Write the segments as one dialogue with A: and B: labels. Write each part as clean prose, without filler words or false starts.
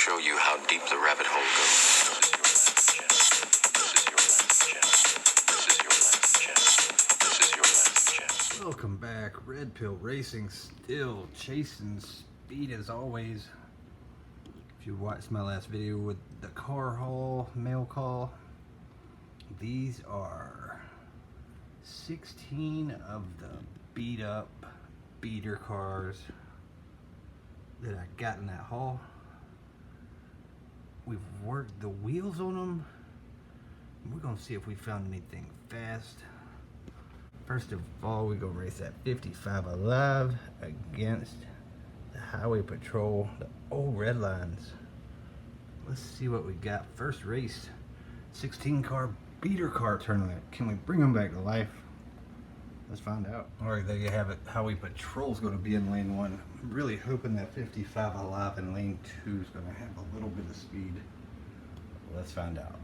A: show you how deep the rabbit hole goes.
B: Welcome back, Red Pill Racing, still chasing speed as always. If you watched my last video with the car haul, mail call, these are 16 of the beat up beater cars that I got in that haul. We've worked the wheels on them. We're gonna see if we found anything fast. First of all, we go race that 55 Alive against the Highway Patrol, the old Redlines. Let's see what we got. First race, 16 car beater car tournament. Can we bring them back to life? Let's find out. All right, there you have it. Highway Patrol's going to be in lane 1. I'm really hoping that 55 Alive in lane 2 is going to have a little bit of speed. Let's find out.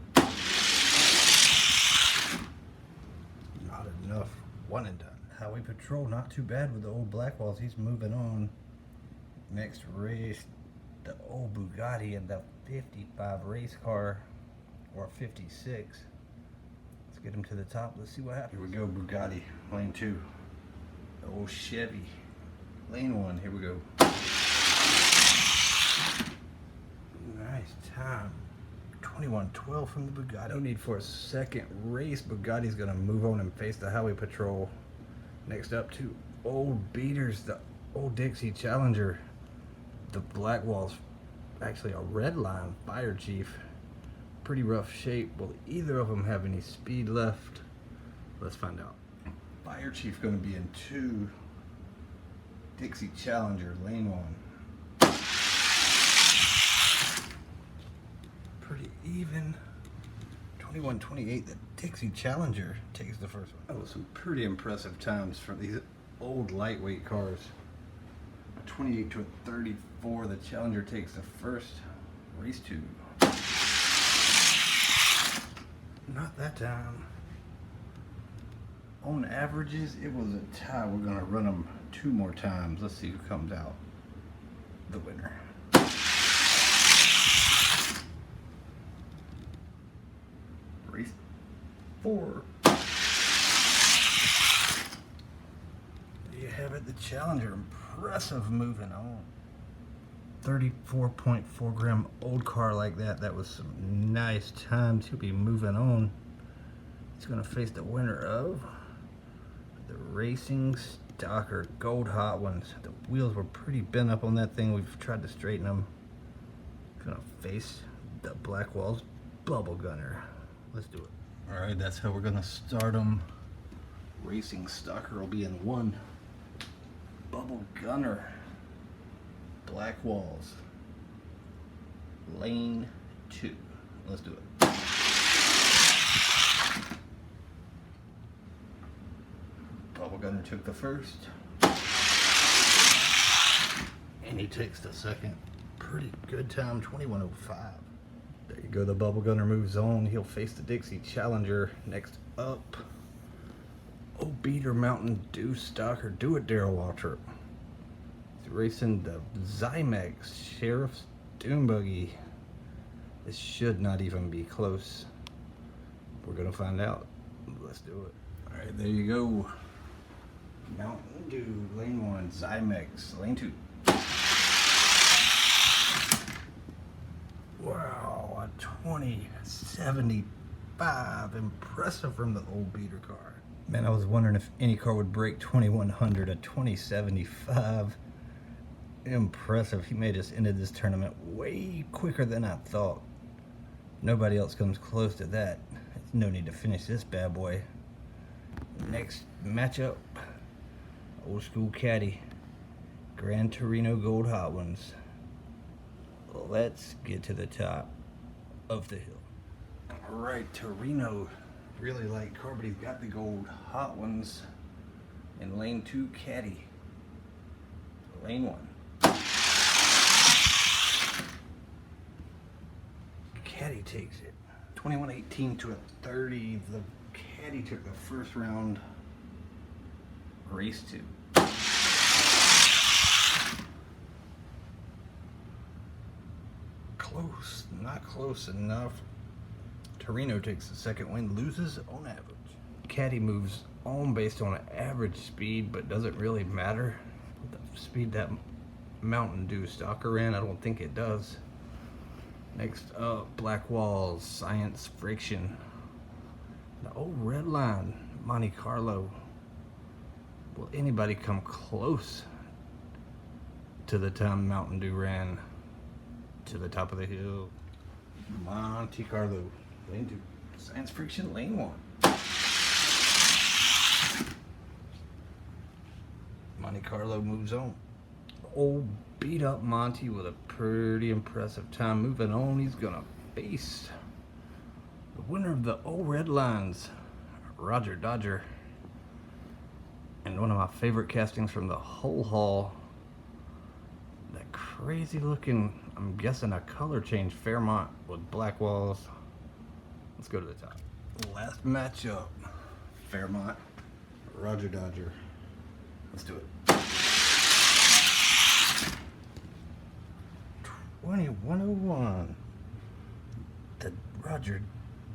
B: Not enough. One and done. Highway Patrol, not too bad with the old Blackwalls. He's moving on. Next race, the old Bugatti and the 55 race car, or 56. Let's get him to the top. Let's see what happens. Here we go, Bugatti, lane 2. The old Chevy, lane 1. Here we go. Nice time. 21-12 from the Bugatti. No need for a second race. Bugatti's gonna move on and face the Highway Patrol. Next up, two old beaters, the old Dixie Challenger, the Blackwalls, actually a Redline Fire Chief. Pretty rough shape. Will either of them have any speed left? Let's find out. Fire Chief gonna be in 2. Dixie Challenger, lane 1. Pretty even. 21-28. The Dixie Challenger takes the first one. That was some pretty impressive times for these old lightweight cars. 28 to a 34. The Challenger takes the first. Race 2. Not that time. On averages, it was a tie. We're gonna run them 2 more times. Let's see who comes out the winner. Race 4. There you have it, the Challenger. Impressive moving on. 34.4 gram old car like that. That was some nice times. He'll be moving on. He's going to face the winner of the Racing Stalker Gold Hot Ones. The wheels were pretty bent up on that thing. We've tried to straighten them. Going to face the Blackwalls Bubble Gunner. Let's do it. All right, that's how we're gonna start them. Racing Stalker will be in 1. Bubble Gunner, Blackwalls, lane 2. Let's do it. Bubble Gunner took the first, and he takes the second. Pretty good time, 21:05. There you go, the Bubble Gunner moves on. He'll face the Dixie Challenger. Next up, old beater Mountain Dew Stalker, Do It Darrell Waltrip. He's racing the Zymex Sheriff's Doom Buggy. This should not even be close. We're gonna find out. Let's do it. All right, there you go. Mountain Dew, lane 1, Zymex, lane 2. Wow, a 2075. Impressive from the old beater car. Man, I was wondering if any car would break 2100, a 2075. Impressive. He may just ended this tournament way quicker than I thought. Nobody else comes close to that. There's no need to finish this bad boy. Next matchup, old school caddy, Gran Torino Gold Hot Ones. Let's get to the top of the hill. All right, Torino, really light car, but he's got the gold Hot Ones in lane 2, caddy, lane 1. Caddy takes it. 21-18 to a 30. The caddy took the first round. Race 2. close, not close enough. Torino takes the second win, loses on average. Caddy moves on based on average speed, but doesn't really matter the speed that Mountain Dew Stalker in. I don't think it does. Next up, Black Walls, Science Friction. The old Redline, Monte Carlo. Will anybody come close to the time Mountain Dew ran to the top of the hill? Monte Carlo, lane 2. Science Friction, lane 1. Monte Carlo moves on. Old beat up Monty with a pretty impressive time. Moving on, he's gonna face the winner of the old Red Lines, Roger Dodger. And one of my favorite castings from the whole haul, that crazy looking, I'm guessing a color change Fairmont with black walls. Let's go to the top. Last matchup, Fairmont, Roger Dodger. Let's do it. 2101. The Roger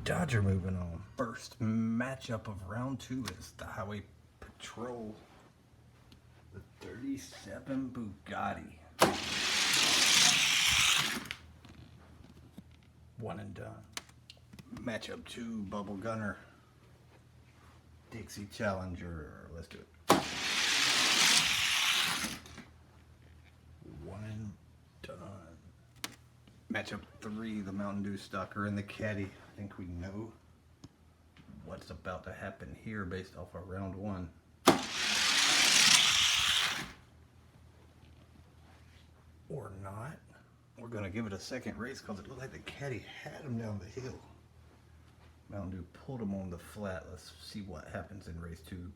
B: Dodger moving on. First matchup of round 2 is the Highway Patrol. The 37 Bugatti. One and done. Matchup 2, Bubble Gunner. Dixie Challenger. Let's do it. One and done. Matchup 3, the Mountain Dew Stalker and the Caddy. I think we know what's about to happen here based off of round 1. Or not. We're going to give it a second race because it looked like the Caddy had him down the hill. Mountain Dew pulled him on the flat. Let's see what happens in race 2.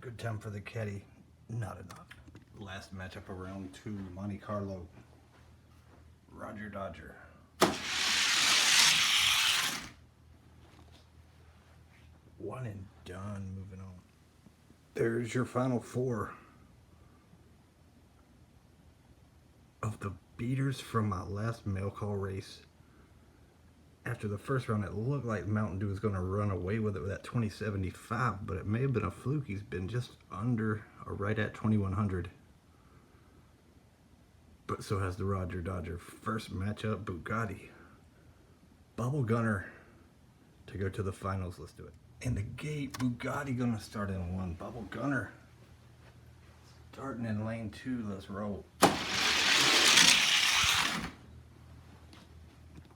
B: Good time for the Caddy. Not enough. Last matchup of round 2, Monte Carlo, Roger Dodger. One and done, moving on. There's your final 4 of the beaters from my last mail call race. After the first round, it looked like Mountain Dew was going to run away with it with that 2075, but it may have been a fluke. He's been just under or right at 2100. But so has the Roger Dodger. First matchup, Bugatti. Bubble Gunner to go to the finals. Let's do it. In the gate, Bugatti gonna start in 1. Bubble Gunner starting in lane 2. Let's roll.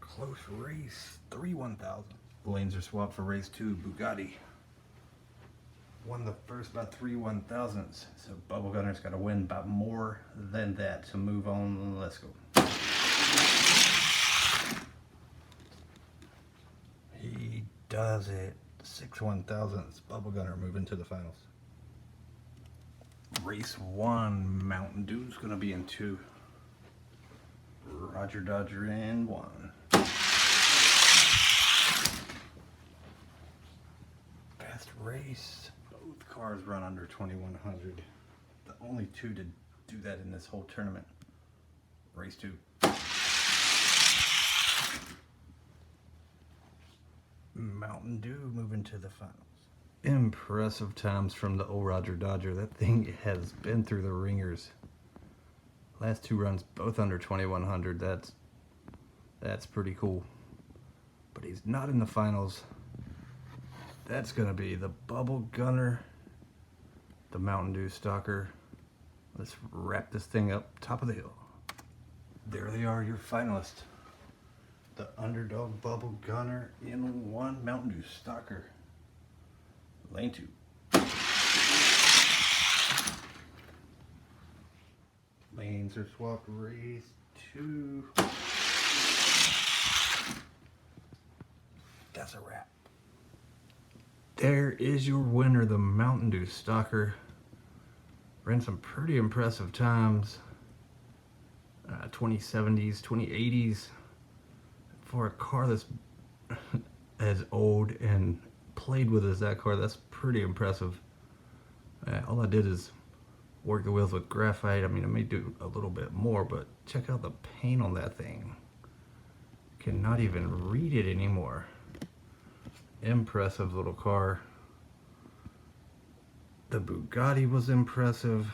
B: Close race. 3-1000. Lanes are swapped for race 2. Bugatti won the first by 3/1000s. So Bubble Gunner's got to win by more than that to move on. Let's go. He does it. 6/1000s. Bubble Gunner moving to the finals. Race 1. Mountain Dew's going to be in 2. Roger Dodger in 1. Fast race. Both cars run under 2100. The only 2 to do that in this whole tournament. Race 2. Mountain Dew moving to the finals. Impressive times from the old Roger Dodger. That thing has been through the ringers. Last 2 runs both under 2100. That's pretty cool. But he's not in the finals. That's gonna be the Bubble Gunner, the Mountain Dew Stalker. Let's wrap this thing up top of the hill. There they are, your finalists. The underdog Bubble Gunner in 1, Mountain Dew Stalker. Lane 2. Lanes are swapped, race 2. That's a wrap. There is your winner, the Mountain Dew Stalker. Ran some pretty impressive times. 2070s, 2080s. For a car that's as old and played with as that car, that's pretty impressive. All I did is work the wheels with graphite. I mean, I may do a little bit more, but check out the paint on that thing. Cannot even read it anymore. Impressive little car. The Bugatti was impressive.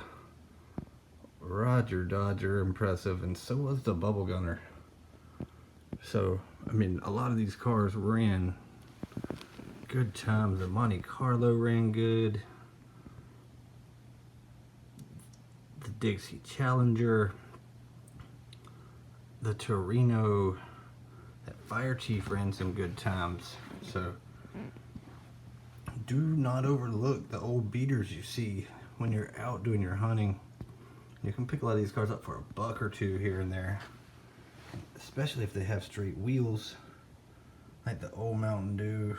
B: Roger Dodger impressive, and so was the Bubble Gunner. So, I mean, a lot of these cars ran good times. The Monte Carlo ran good. The Dixie Challenger. The Torino. That Fire Chief ran some good times. So, do not overlook the old beaters you see when you're out doing your hunting. You can pick a lot of these cars up for $1 or $2 here and there, especially if they have straight wheels, like the old Mountain Dew,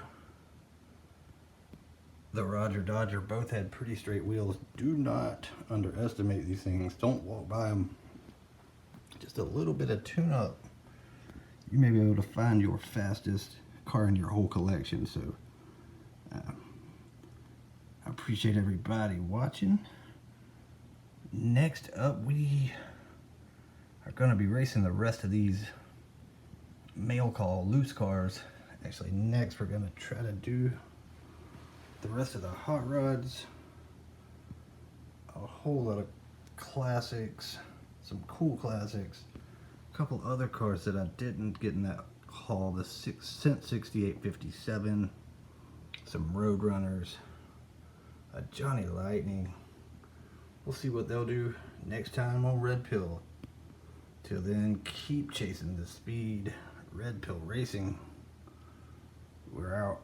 B: the Roger Dodger, both had pretty straight wheels. Do not underestimate these things. Don't walk by them. Just a little bit of tune-up, you may be able to find your fastest car in your whole collection. So I appreciate everybody watching. Next up, we are going to be racing the rest of these mail call loose cars. Actually, next we're going to try to do the rest of the hot rods. A whole lot of classics, some cool classics, a couple other cars that I didn't get in that haul. The Cent 6857, some Road Runners, a Johnny Lightning. We'll see what they'll do next time on Red Pill. Till then, keep chasing the speed. Red Pill Racing. We're out.